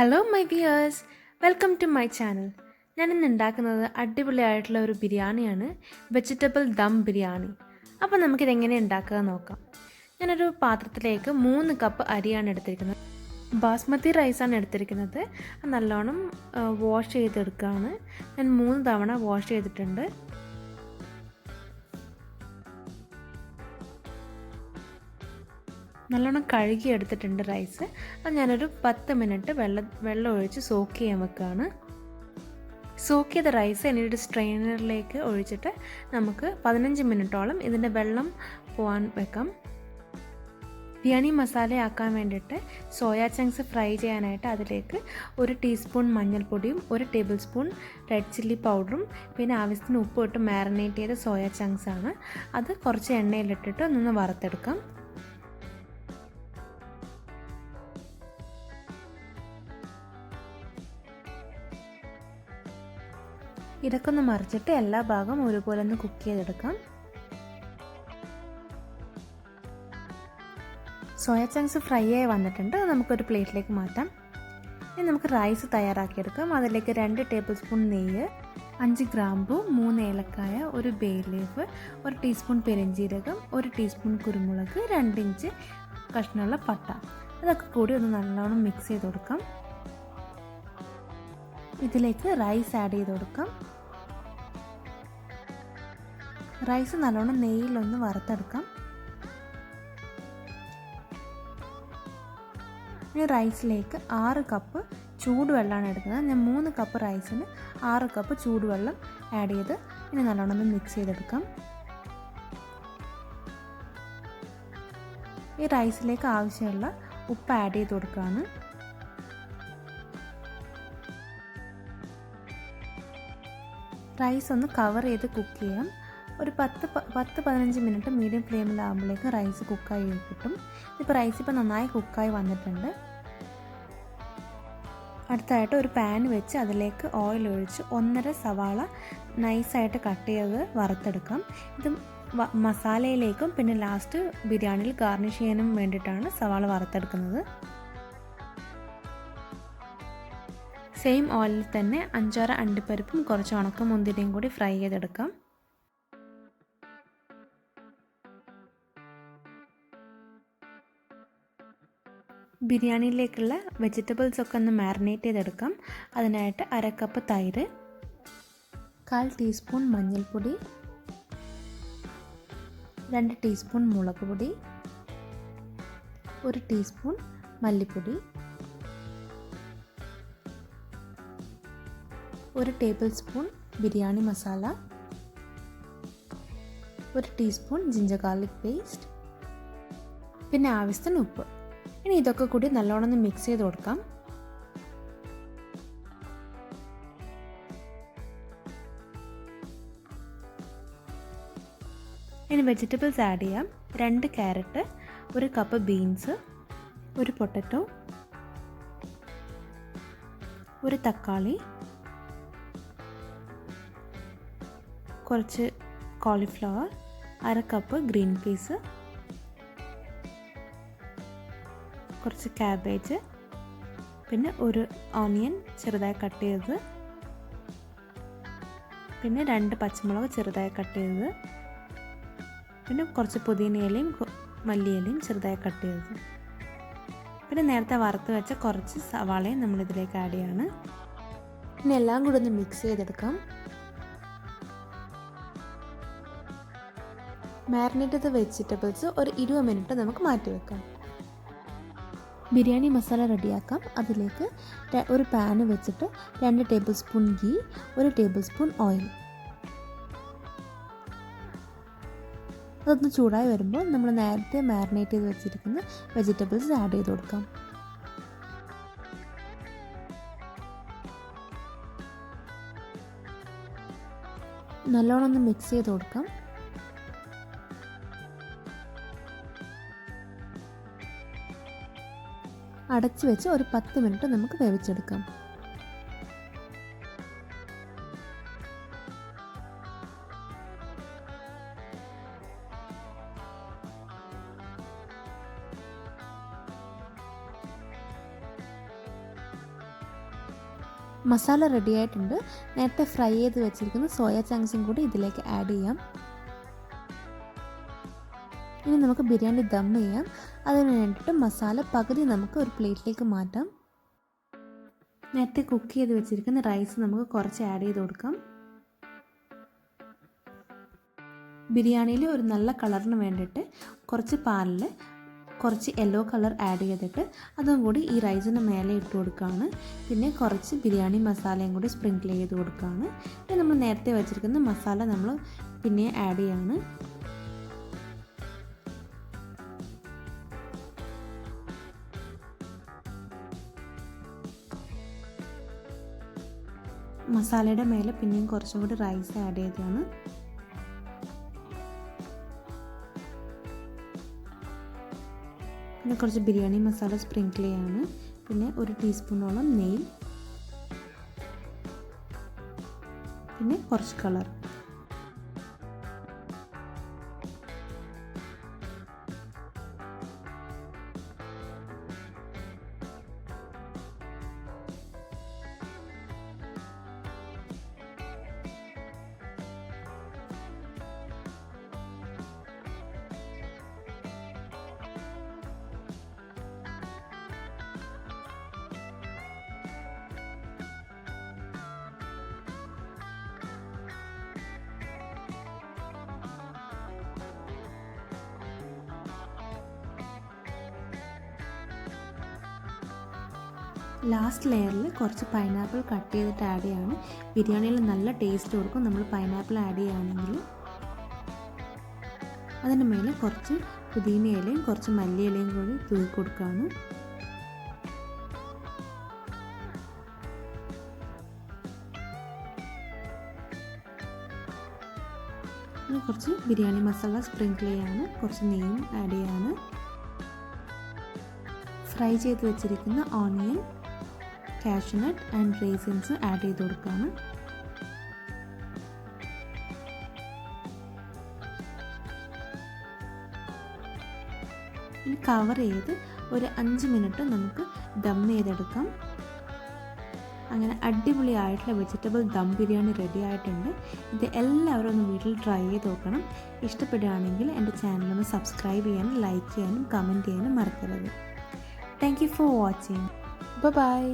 Hello my viewers, welcome to my channel. ഞാനിന്ന് ഉണ്ടാക്കുന്നത് അടിപൊളിയായിട്ടുള്ള ഒരു ബിരിയാണിയാണ്, വെജിറ്റബിൾ ദം ബിരിയാണി. അപ്പോൾ നമുക്കിതെങ്ങനെ ഉണ്ടാക്കുക നോക്കാം. ഞാനൊരു പാത്രത്തിലേക്ക് 3 കപ്പ് അരിയാണ് എടുത്തിരിക്കുന്നത്. ബാസ്മതി റൈസാണ് എടുത്തിരിക്കുന്നത്. നല്ലോണം വാഷ് ചെയ്തെടുക്കുകയാണ്. ഞാൻ 3 തവണ വാഷ് ചെയ്തിട്ടുണ്ട്. നല്ലോണം കഴുകി എടുത്തിട്ടുണ്ട് റൈസ്. അത് ഞാനൊരു 10 മിനിറ്റ് വെള്ളം ഒഴിച്ച് സോക്ക് ചെയ്യാൻ വെക്കുകയാണ്. സോക്ക് ചെയ്ത റൈസ് ഇനി ഒരു സ്ട്രെയിനറിലേക്ക് ഒഴിച്ചിട്ട് നമുക്ക് 15 മിനിറ്റോളം ഇതിൻ്റെ വെള്ളം പോകാൻ വെക്കാം. ബിരിയാണി മസാലയാക്കാൻ വേണ്ടിയിട്ട് സോയാ ചങ്ക്സ് ഫ്രൈ ചെയ്യാനായിട്ട് അതിലേക്ക് 1 ടീസ്പൂൺ മഞ്ഞൾപ്പൊടിയും 1 ടേബിൾ സ്പൂൺ റെഡ് ചില്ലി പൗഡറും പിന്നെ ആവശ്യത്തിന് ഉപ്പ് ഇട്ട് മാരിനേറ്റ് ചെയ്ത സോയാ ചങ്ക്സ് ആണ്. അത് കുറച്ച് എണ്ണയിലിട്ടിട്ട് ഒന്ന് വറുത്തെടുക്കാം. ഇതൊക്കെ ഒന്ന് മറിച്ചിട്ട് എല്ലാ ഭാഗവും ഒരുപോലെ ഒന്ന് കുക്ക് ചെയ്തെടുക്കാം. സോയ ചങ്ക്സ് ഫ്രൈ ആയി വന്നിട്ടുണ്ട്. നമുക്കൊരു പ്ലേറ്റിലേക്ക് മാറ്റാം. ഇനി നമുക്ക് റൈസ് തയ്യാറാക്കിയെടുക്കാം. അതിലേക്ക് 2 ടേബിൾ സ്പൂൺ നെയ്യ്, 5 ഗ്രാമ്പു, 3 ഏലക്കായ, 1 ബേ ലീഫ്, 1 ടീസ്പൂൺ പെരുംജീരകം, 1 ടീസ്പൂൺ കുരുമുളക്, 2 ഇഞ്ച് കഷ്ണമുള്ള പട്ട, അതൊക്കെ കൂടി ഒന്ന് നല്ലോണം മിക്സ് ചെയ്ത് കൊടുക്കാം. ഇതിലേക്ക് റൈസ് ആഡ് ചെയ്ത് കൊടുക്കാം. റൈസ് നല്ലോണം നെയ്യിലൊന്ന് വറുത്തെടുക്കാം. ഇനി റൈസിലേക്ക് 6 കപ്പ് ചൂടുവെള്ളമാണ് എടുക്കുന്നത്. ഞാൻ 3 കപ്പ് റൈസിന് 6 കപ്പ് ചൂടുവെള്ളം ആഡ് ചെയ്ത് ഇനി നല്ലോണം ഒന്ന് മിക്സ് ചെയ്തെടുക്കാം. ഈ റൈസിലേക്ക് ആവശ്യമുള്ള ഉപ്പ് ആഡ് ചെയ്ത് കൊടുക്കുകയാണ്. റൈസ് ഒന്ന് കവർ ചെയ്ത് കുക്ക് ചെയ്യാം. ഒരു 10-15 മിനിറ്റ് മീഡിയം ഫ്ലെയിമിലാകുമ്പോഴേക്ക് റൈസ് കുക്കായി കിട്ടും. ഇപ്പോൾ റൈസ് ഇപ്പോൾ നന്നായി കുക്കായി വന്നിട്ടുണ്ട്. അടുത്തായിട്ട് ഒരു പാൻ വെച്ച് അതിലേക്ക് ഓയിൽ ഒഴിച്ച് 1.5 സവാള നൈസായിട്ട് കട്ട് ചെയ്ത് വറുത്തെടുക്കാം. ഇത് മസാലയിലേക്കും പിന്നെ ലാസ്റ്റ് ബിരിയാണിയിൽ ഗാർണിഷ് ചെയ്യാനും വേണ്ടിയിട്ടാണ് സവാള വറുത്തെടുക്കുന്നത്. സെയിം ഓയിലിൽ തന്നെ 5-6 അണ്ടിപ്പരിപ്പും കുറച്ച് ഉണക്കമുന്തിരിയും കൂടി ഫ്രൈ ചെയ്തെടുക്കാം. ബിരിയാണിയിലേക്കുള്ള വെജിറ്റബിൾസ് ഒക്കെ ഒന്ന് മാരിനേറ്റ് ചെയ്തെടുക്കാം. അതിനായിട്ട് 1/2 കപ്പ് തൈര്, 1/4 ടീസ്പൂൺ മഞ്ഞൾപ്പൊടി, 2 ടീസ്പൂൺ മുളക് പൊടി, 1 ടീസ്പൂൺ മല്ലിപ്പൊടി, 1 table spoon biryani masala, 1 teaspoon ginger garlic paste, പിന്നെ ആവശ്യത്തിന് ഉപ്പ്. ഇനി ഇതൊക്കെ കൂടി നല്ലോണം ഒന്ന് മിക്സ് ചെയ്ത് കൊടുക്കാം. ഇനി വെജിറ്റബിൾസ് ആഡ് ചെയ്യാം. 2 ക്യാരറ്റ്, 1 കപ്പ് ബീൻസ്, 1 പൊട്ടറ്റോ, 1 തക്കാളി, കുറച്ച് കോളിഫ്ലവർ, 1/2 കപ്പ് ഗ്രീൻ പീസ്, കുറച്ച് കാബേജ്, പിന്നെ 1 ഓണിയൻ ചെറുതായി കട്ട് ചെയ്തത്, പിന്നെ 2 പച്ചമുളക് ചെറുതായി കട്ട് ചെയ്തത്, പിന്നെ കുറച്ച് പുതിനയിലയും മല്ലിയിലയും ചെറുതായി കട്ട് ചെയ്തത്, പിന്നെ നേരത്തെ വറുത്ത് വെച്ച കുറച്ച് സവാളയും നമ്മളിതിലേക്ക് ആഡ് ചെയ്യാണ്. പിന്നെ എല്ലാം കൂടി ഒന്ന് മിക്സ് ചെയ്തെടുക്കാം. മാരിനേറ്റ് ചെയ്ത വെജിറ്റബിൾസ് ഒരു 20 മിനിറ്റ് നമുക്ക് മാറ്റി വെക്കാം. ബിരിയാണി മസാല റെഡിയാക്കാം. അതിലേക്ക് ഒരു പാന് വെച്ചിട്ട് 2 table spoon ghee, 1 table spoon oil, അതൊന്ന് ചൂടായി വരുമ്പോൾ നമ്മൾ നേരത്തെ മാരിനേറ്റ് ചെയ്ത് വെച്ചിരിക്കുന്ന വെജിറ്റബിൾസ് ആഡ് ചെയ്ത് കൊടുക്കാം. നല്ലോണം ഒന്ന് മിക്സ് ചെയ്ത് കൊടുക്കാം. അടച്ചു വെച്ച് ഒരു 10 മിനിറ്റ് നമുക്ക് വേവിച്ചെടുക്കാം. മസാല റെഡി ആയിട്ടുണ്ട്. നേരത്തെ ഫ്രൈ ചെയ്ത് വെച്ചിരിക്കുന്ന സോയ ചങ്ക്സും കൂടി ഇതിലേക്ക് ആഡ് ചെയ്യാം. ഇനി നമുക്ക് ബിരിയാണി ദം ചെയ്യാം. അതിന് വേണ്ടിയിട്ട് മസാല പകുതി നമുക്ക് ഒരു പ്ലേറ്റിലേക്ക് മാറ്റാം. നേരത്തെ കുക്ക് ചെയ്ത് വെച്ചിരിക്കുന്ന റൈസ് നമുക്ക് കുറച്ച് ആഡ് ചെയ്ത് കൊടുക്കാം. ബിരിയാണിയിൽ ഒരു നല്ല കളറിന് വേണ്ടിയിട്ട് കുറച്ച് പാലിൽ കുറച്ച് യെല്ലോ കളർ ആഡ് ചെയ്തിട്ട് അതും കൂടി ഈ റൈസിന് മേലെ ഇട്ട് കൊടുക്കുകയാണ്. പിന്നെ കുറച്ച് ബിരിയാണി മസാലയും കൂടി സ്പ്രിങ്കിൾ ചെയ്ത് കൊടുക്കുകയാണ്. പിന്നെ നമ്മൾ നേരത്തെ വെച്ചിരിക്കുന്ന മസാല നമ്മൾ പിന്നെ ആഡ് ചെയ്യാണ്. മസാലയുടെ മേലെ പിന്നെയും കുറച്ചും കൂടി റൈസ് ആഡ് ചെയ്തതാണ്. പിന്നെ കുറച്ച് ബിരിയാണി മസാല സ്പ്രിങ്കിൾ ചെയ്യാണ്. പിന്നെ ഒരു ടീസ്പൂണോളം നെയ്യ്, പിന്നെ കുറച്ച് കളർ. ലാസ്റ്റ് ലെയറിൽ കുറച്ച് പൈനാപ്പിൾ കട്ട് ചെയ്തിട്ട് ആഡ് ചെയ്യാണ്. ബിരിയാണിയിൽ നല്ല ടേസ്റ്റ് കൊടുക്കും നമ്മൾ പൈനാപ്പിൾ ആഡ് ചെയ്യുകയാണെങ്കിൽ. അതിന് മേലെ കുറച്ച് പുതിന ഇലയും കുറച്ച് മല്ലി ഇലയും കൂടി തൂക്കി കൊടുക്കുകയാണ്. പിന്നെ കുറച്ച് ബിരിയാണി മസാല സ്പ്രിങ്കിൾ ചെയ്യാണ്. കുറച്ച് നെയ്യും ആഡ് ചെയ്യാണ്. ഫ്രൈ ചെയ്ത് വെച്ചിരിക്കുന്ന onion, cashew nut and raisins add ചെയ്ത് കൊടുക്കുകയാണ്. ഇനി കവർ ചെയ്ത് ഒരു 5 മിനിറ്റ് നമുക്ക് ദം ചെയ്തെടുക്കാം. അങ്ങനെ അടിപൊളിയായിട്ടുള്ള വെജിറ്റബിൾ ദം ബിരിയാണി റെഡി ആയിട്ടുണ്ട്. ഇത് എല്ലാവരും ഒന്ന് വീട്ടിൽ ട്രൈ ചെയ്ത് നോക്കണം. ഇഷ്ടപ്പെടുകയാണെങ്കിൽ എൻ്റെ ചാനലൊന്ന് സബ്സ്ക്രൈബ് ചെയ്യാനും ലൈക്ക് ചെയ്യാനും കമൻറ്റ് ചെയ്യാനും മറക്കരുത്. Thank you for watching. Bye bye.